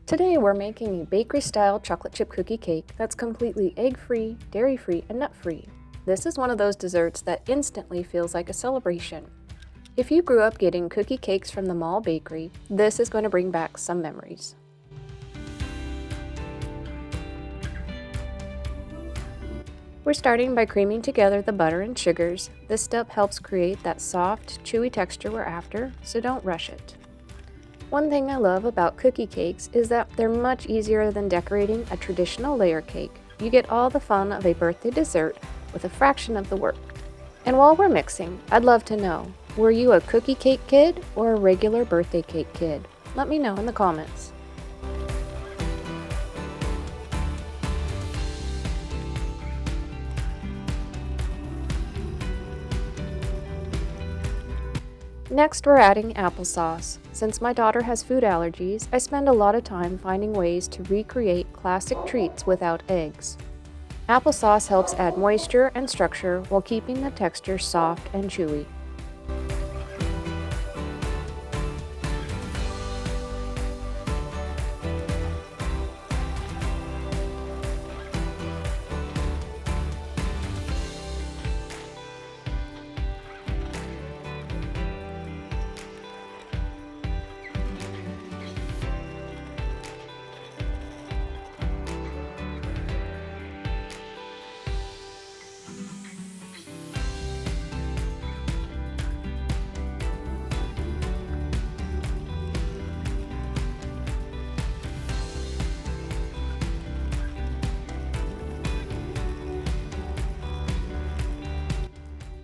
Today we're making a bakery-style chocolate chip cookie cake that's completely egg-free, dairy-free, and nut-free. This is one of those desserts that instantly feels like a celebration. If you grew up getting cookie cakes from the mall bakery, this is going to bring back some memories. We're starting by creaming together the butter and sugars. This step helps create that soft, chewy texture we're after, so don't rush it. One thing I love about cookie cakes is that they're much easier than decorating a traditional layer cake. You get all the fun of a birthday dessert with a fraction of the work. And while we're mixing, I'd love to know, were you a cookie cake kid or a regular birthday cake kid? Let me know in the comments. Next, we're adding applesauce. Since my daughter has food allergies, I spend a lot of time finding ways to recreate classic treats without eggs. Applesauce helps add moisture and structure while keeping the texture soft and chewy.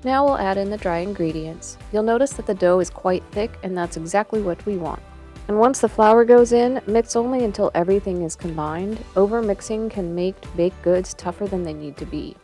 Now we'll add in the dry ingredients. You'll notice that the dough is quite thick, and that's exactly what we want. And once the flour goes in, mix only until everything is combined. Over-mixing can make baked goods tougher than they need to be.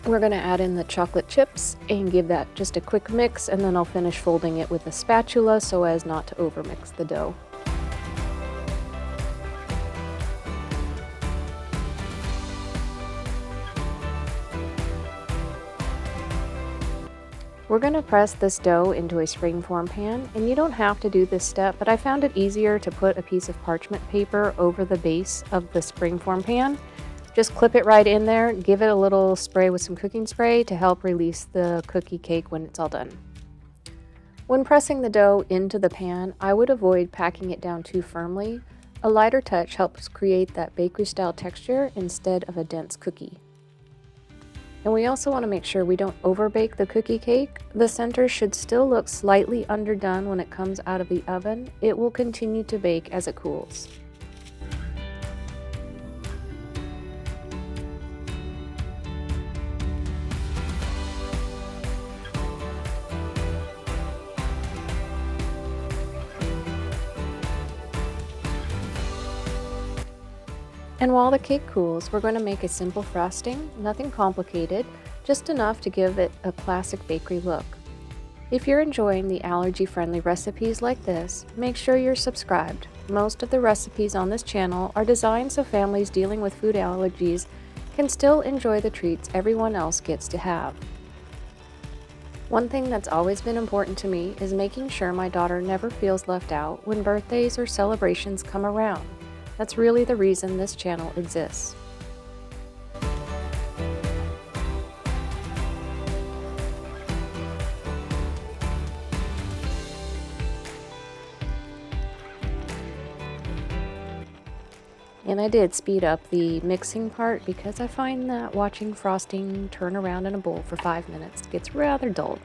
We're going to add in the chocolate chips and give that just a quick mix, and then I'll finish folding it with a spatula so as not to overmix the dough. We're going to press this dough into a springform pan, and you don't have to do this step, but I found it easier to put a piece of parchment paper over the base of the springform pan. Just clip it right in there, give it a little spray with some cooking spray to help release the cookie cake when it's all done. When pressing the dough into the pan, I would avoid packing it down too firmly. A lighter touch helps create that bakery-style texture instead of a dense cookie. And we also want to make sure we don't overbake the cookie cake. The center should still look slightly underdone when it comes out of the oven. It will continue to bake as it cools. And while the cake cools, we're going to make a simple frosting, nothing complicated, just enough to give it a classic bakery look. If you're enjoying the allergy-friendly recipes like this, make sure you're subscribed. Most of the recipes on this channel are designed so families dealing with food allergies can still enjoy the treats everyone else gets to have. One thing that's always been important to me is making sure my daughter never feels left out when birthdays or celebrations come around. That's really the reason this channel exists. And I did speed up the mixing part because I find that watching frosting turn around in a bowl for 5 minutes gets rather dull.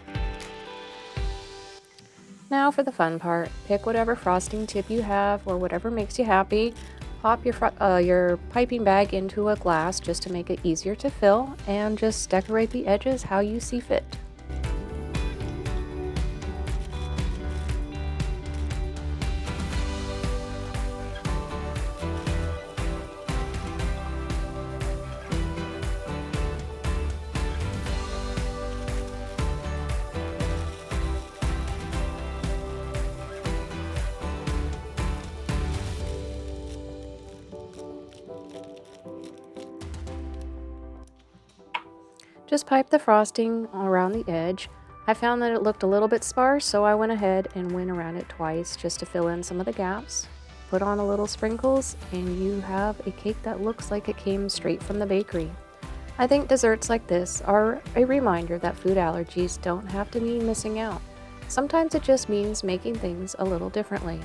Now for the fun part. Pick whatever frosting tip you have or whatever makes you happy. Pop your piping bag into a glass just to make it easier to fill, and just decorate the edges how you see fit. Just pipe the frosting around the edge. I found that it looked a little bit sparse, so I went ahead and went around it twice just to fill in some of the gaps. Put on a little sprinkles, and you have a cake that looks like it came straight from the bakery. I think desserts like this are a reminder that food allergies don't have to mean missing out. Sometimes it just means making things a little differently.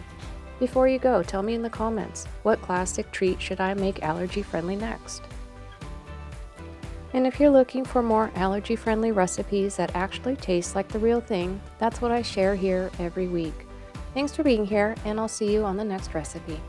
Before you go, tell me in the comments, what classic treat should I make allergy-friendly next? And if you're looking for more allergy-friendly recipes that actually taste like the real thing, that's what I share here every week. Thanks for being here, and I'll see you on the next recipe.